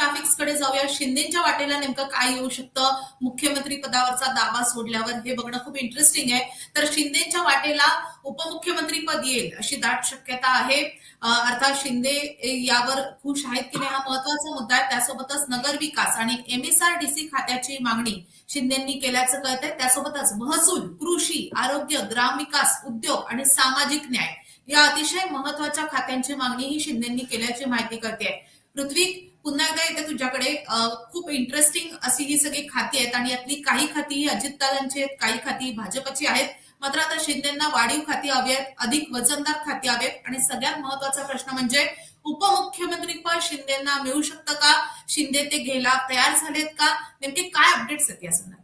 ग्राफिक्सकडे जाऊया. शिंदेच्या वाटेला नेमकं काय येऊ शकतं मुख्यमंत्री पदावरचा दावा सोडल्यावर, हे बघणं खूप इंटरेस्टिंग आहे. तर शिंदेच्या वाटेला उपमुख्यमंत्री पद येईल अशी दाट शक्यता आहे. अर्थात शिंदे यावर खुश आहेत की नाही हा महत्वाचा मुद्दा आहे. त्यासोबतच नगर विकास आणि MSRDC खात्याची मागणी शिंदेंनी केल्याचं कळतंय. त्यासोबतच महसूल, कृषी, आरोग्य, ग्रामविकास, उद्योग आणि सामाजिक न्याय या अतिशय महत्वाच्या खात्यांची मागणीही शिंदेंनी केल्याची माहिती कळते. ऋत्विक, पुन्हा एकदा येते तुझ्याकडे. खूप इंटरेस्टिंग अशी ही सगळी खाती आहेत आणि यातली काही खाती ही अजितदादांची आहेत, काही खाती भाजपची आहेत. मात्र आता शिंदेंना वाढीव खाती हवी आहेत, अधिक वजनदार खाती हवी आहेत आणि सगळ्यात महत्वाचा प्रश्न म्हणजे उपमुख्यमंत्री पद शिंदेंना मिळू शकतं का? शिंदे ते घ्यायला तयार झालेत का? नेमके काय अपडेट्स आहेत या संदर्भात?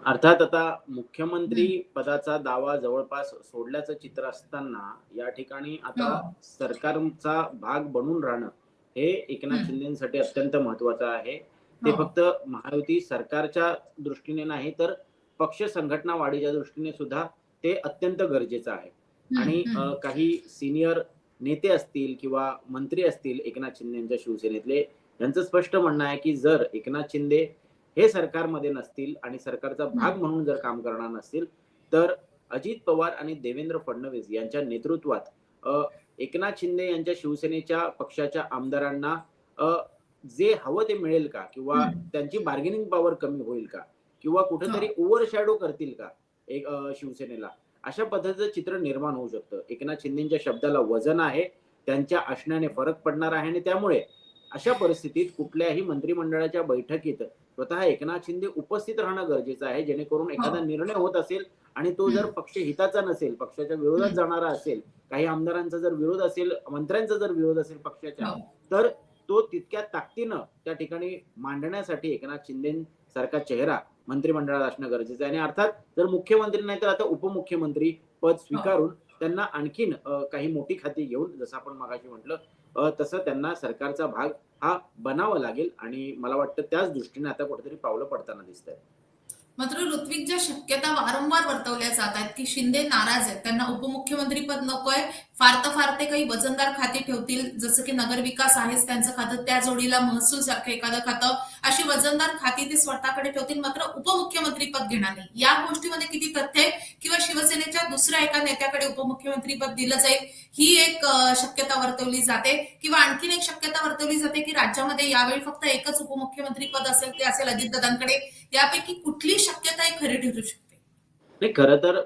अर्थात आता मुख्यमंत्री पदाचा दावा जवळपास सोडल्याचं चित्र असताना या ठिकाणी आता सरकारचा भाग बनून राहणं हे एकनाथ शिंदेसाठी अत्यंत महत्वाचं आहे. ते फक्त महायुती सरकारच्या दृष्टीने नाही तर पक्ष संघटना वाढीच्या दृष्टीने सुद्धा ते अत्यंत गरजेचं आहे. आणि काही सिनियर नेते असतील किंवा मंत्री असतील एकनाथ शिंदे यांच्या शिवसेनेतले, यांचं स्पष्ट म्हणणं आहे की जर एकनाथ शिंदे हे सरकारमध्ये नसतील आणि सरकारचा भाग म्हणून जर काम करणार नसतील तर अजित पवार आणि देवेंद्र फडणवीस यांच्या नेतृत्वात एकनाथ शिंदे यांच्या शिवसेनेच्या पक्षाच्या आमदारांना जे हवं ते मिळेल का, किंवा त्यांची बार्गेनिंग पॉवर कमी होईल का, किंवा कुठेतरी ओव्हरशॅडो करतील का एक शिवसेनेला, अशा पद्धतीचं चित्र निर्माण होऊ शकतं. एकनाथ शिंदेच्या शब्दाला वजन आहे, त्यांच्या आशण्याने फरक पडणार आहे आणि त्यामुळे अशा परिस्थितीत कुठल्याही मंत्रिमंडळाच्या बैठकीत स्वतः एकनाथ शिंदे उपस्थित राहणं गरजेचं आहे, जेणेकरून एखादा निर्णय होत असेल आणि तो जर पक्ष हिताचा नसेल, पक्षाच्या विरोधात जाणारा असेल, काही आमदारांचा जर विरोध असेल, मंत्र्यांचा जर विरोध असेल पक्षाच्या, तर तो तितक्या ताकदीनं त्या ठिकाणी मांडण्यासाठी एकनाथ शिंदे सारखा चेहरा मंत्रिमंडळात असणं गरजेचं आहे. आणि अर्थात जर मुख्यमंत्री नाही तर आता उपमुख्यमंत्री पद स्वीकारून त्यांना आणखीन काही मोठी खाती घेऊन, जसं आपण मगाशी म्हटलं तसं त्यांना सरकारचा भाग हा बनावा लागेल आणि मला वाटतं त्याच दृष्टीने आता कुठेतरी पावलं पडताना दिसत आहेत. मात्र ऋत्विक, ज्या शक्यता वारंवार वर्तवल्या जात आहेत की शिंदे नाराज आहेत, त्यांना उपमुख्यमंत्री पद नकोय, फार तर फार ते काही वजनदार खाते ठेवतील, जसं की नगर विकास आहेच त्यांचं खातं, त्या जोडीला महसूल सारखं एखादं खातं, अशी वजनदार खाती ते स्वतःकडे ठेवतील, मात्र उपमुख्यमंत्री पद घेणार नाही. या गोष्टीमध्ये किती तथ्य आहे? किंवा शिवसेनेच्या दुसऱ्या एका नेत्याकडे उपमुख्यमंत्री पद दिलं जाईल ही एक शक्यता वर्तवली जाते, किंवा आणखीन एक शक्यता वर्तवली जाते की राज्यामध्ये यावेळी फक्त एकच उपमुख्यमंत्री पद असेल, ते असेल अजितदादांकडे. यापैकी कुठली शक्यता ही खरी ठरू शकते? नाही, खरं तर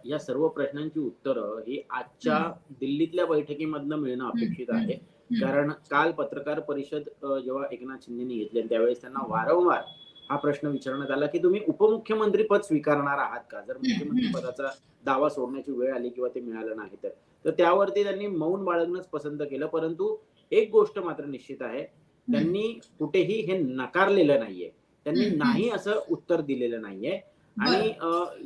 या सर्व प्रश्नांची उत्तरं ही आजच्या दिल्लीतल्या बैठकीमधनं मिळणं अपेक्षित आहे. कारण काल पत्रकार परिषद जेव्हा एकनाथ शिंदेनी घेतली त्यावेळेस त्यांना वारंवार हा प्रश्न विचारण्यात आला की तुम्ही उपमुख्यमंत्री पद स्वीकारणार आहात का, जर मुख्यमंत्री पदाचा दावा सोडण्याची वेळ आली किंवा ते मिळालं नाही तर त्यावरती त्यांनी मौन बाळगणंच पसंत केलं. परंतु एक गोष्ट मात्र निश्चित आहे, त्यांनी कुठेही हे नकारलेलं नाहीये, त्यांनी नाही असं उत्तर दिलेलं नाहीये. आणि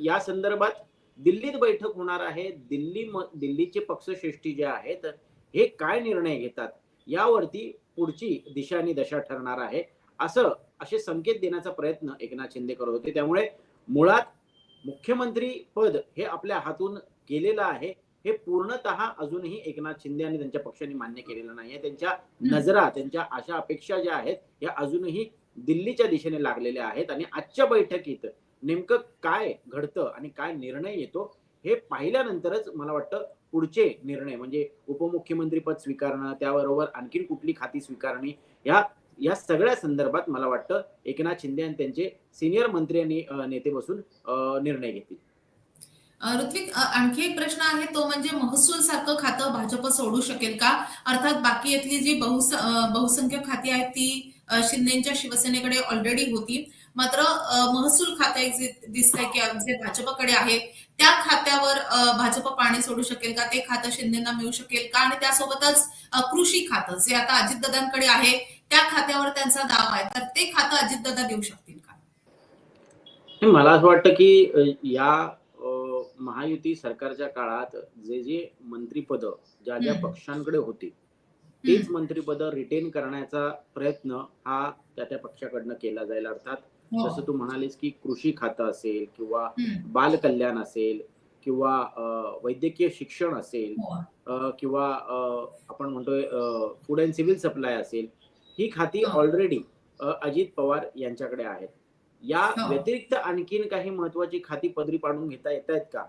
या संदर्भात दिल्लीत बैठक होणार आहे. दिल्लीचे पक्षश्रेष्ठी जे आहेत हे काय निर्णय घेतात यावरती पुढची दिशा आणि दशा ठरणार आहे, असे संकेत देण्याचा प्रयत्न एकनाथ शिंदे करत होते. त्यामुळे मुळात मुख्यमंत्री पद हे आपल्या हातून गेलेलं आहे हे पूर्णतः अजूनही एकनाथ शिंदे आणि त्यांच्या पक्षाने मान्य केलेलं नाहीये. त्यांच्या नजरा, त्यांच्या आशा अपेक्षा ज्या आहेत या अजूनही दिल्लीच्या दिशेने लागलेल्या आहेत. आणि आजच्या बैठकीत नेमकं काय घडतं आणि काय निर्णय येतो हे पाहिल्यानंतरच मला वाटतं पुढचे निर्णय, म्हणजे उपमुख्यमंत्री पद स्वीकारणं, त्याबरोबर आणखीन कुठली खाती स्वीकारणी, या सगळ्या संदर्भात मला वाटतं एकनाथ शिंदे आणि त्यांचे सिनियर मंत्री आणि नेते बसून निर्णय घेतील. ऋत्विक, आणखी एक प्रश्न आहे, तो म्हणजे महसूल सारखं खातं भाजप सोडू शकेल का? अर्थात बाकी यातली जी बहुसंख्य खाती आहेत ती शिंदेच्या शिवसेनेकडे ऑलरेडी होती, मात्र महसूल खातं एक जे दिसतंय की जे भाजपकडे आहे त्या खात्यावर भाजप पाणी सोडू शकेल का? ते खातं शिंदेना मिळू शकेल का? आणि त्यासोबतच कृषी खातं जे आता अजितदादांकडे आहे त्या खात्यावर त्यांचा दावा आहे, तर ते खातं अजितदादा देऊ शकतील का? मला असं वाटतं की या महायुती सरकारच्या काळात जे मंत्रिपद ज्या पक्षांकडे होती तीच मंत्रिपद रिटेन करण्याचा प्रयत्न हा त्या पक्षाकडनं केला जाईल. अर्थात जसं तू म्हणालीस की कृषी खातं असेल किंवा बाल कल्याण असेल किंवा वैद्यकीय शिक्षण असेल किंवा आपण म्हणतोय फूड अँड सिव्हिल सप्लाय असेल, ही खाती हो, ऑलरेडी अजित पवार यांच्याकडे आहेत. या हो. व्यतिरिक्त आणखीन काही महत्वाची खाती पदरी पाडून घेता येत आहेत का?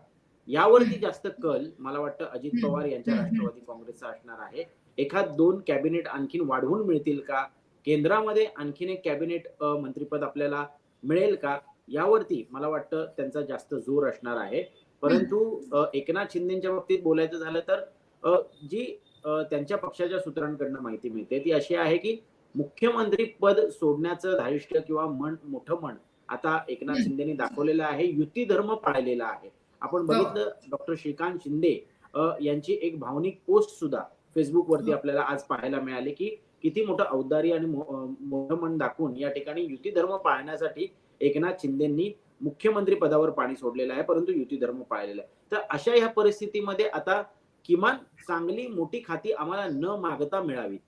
यावरती जास्त कल मला वाटतं अजित हं, पवार यांच्या हं, हं. राष्ट्रवादी काँग्रेसचा असणार आहे. एखाद 2 कॅबिनेट आणखीन वाढवून मिळतील का? केंद्रामध्ये आणखीन एक कॅबिनेट मंत्रिपद आपल्याला मिळेल का? यावरती मला वाटतं त्यांचा जास्त जोर असणार आहे. परंतु एकनाथ शिंदेच्या बाबतीत बोलायचं झालं तर अ, जी त्यांच्या पक्षाच्या सूत्रांकडनं माहिती मिळते ती अशी आहे, की मुख्यमंत्री पद सोडण्याचं धारिष्ट्य किंवा मोठं मन आता एकनाथ हं. शिंदेनी दाखवलेलं आहे. युती धर्म पाळलेला आहे. आपण हो, बघितलं डॉक्टर श्रीकांत शिंदे यांची एक भावनिक पोस्ट सुद्धा Facebookवरती हो, आपल्याला आज पाहायला मिळाली, की किती मोठं औदार्य आणि मोठं मन दाखवून या ठिकाणी युती धर्म पाळण्यासाठी एकनाथ शिंदेंनी मुख्यमंत्री पदावर पाणी सोडलेलं आहे, परंतु युती धर्म पाळलेला आहे. तर अशा ह्या परिस्थितीमध्ये आता किमान चांगली मोठी खाती आम्हाला न मागता मिळावीत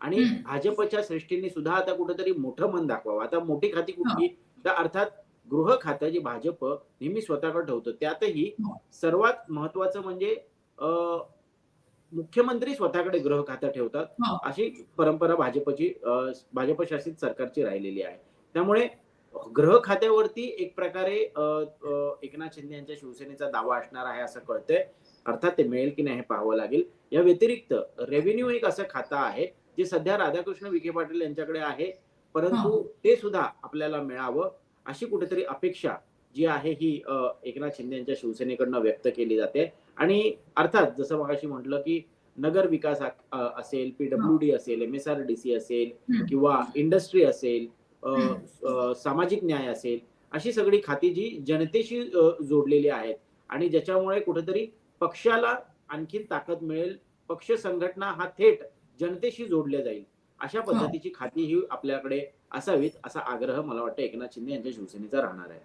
आणि हं. भाजपच्या श्रेष्ठींनी सुद्धा आता कुठेतरी मोठं मन दाखवावं. आता मोठी खाती हो, कुठली? तर अर्थात गृह खातं जे भाजप नेहमी स्वतःकडे ठेवतं, त्यातही हो, सर्वात महत्वाचं म्हणजे अ, मुख्यमंत्री स्वतःकडे गृह खातं ठेवतात. हो, अशी परंपरा भाजप शासित सरकारची राहिलेली आहे. त्यामुळे गृह खात्यावरती एक प्रकारे एकनाथ शिंदे यांच्या शिवसेनेचा दावा असणार आहे असं कळतंय. अर्थात ते मिळेल की नाही हे पाहावं लागेल. या व्यतिरिक्त रेव्हेन्यू एक असं खातं आहे, जे सध्या राधाकृष्ण विखे पाटील यांच्याकडे आहे. हो, परंतु ते सुद्धा आपल्याला मिळावं अशी कुठेतरी अपेक्षा जी आहे ही एकनाथ शिंदे यांच्या शिवसेनेकडनं व्यक्त केली जाते. आणि अर्थात जसं मगाशी म्हटलं, की नगर विकास असेल, हो. पी असेल, MSRDC असेल हं, किंवा इंडस्ट्री असेल, हं. सामाजिक न्याय असेल, अशी सगळी खाती जी जनतेशी जोडलेली आहेत आणि ज्याच्यामुळे कुठेतरी पक्षाला आणखीन ताकद मिळेल. पक्ष संघटना हा थेट जनतेशी जोडल्या जाईल. अशा हो. पद्धतीची खाती ही आपल्याकडे असावीत, असा आग्रह मला वाटतं एकनाथ शिंदे यांच्या शिवसेनेचा राहणार आहे.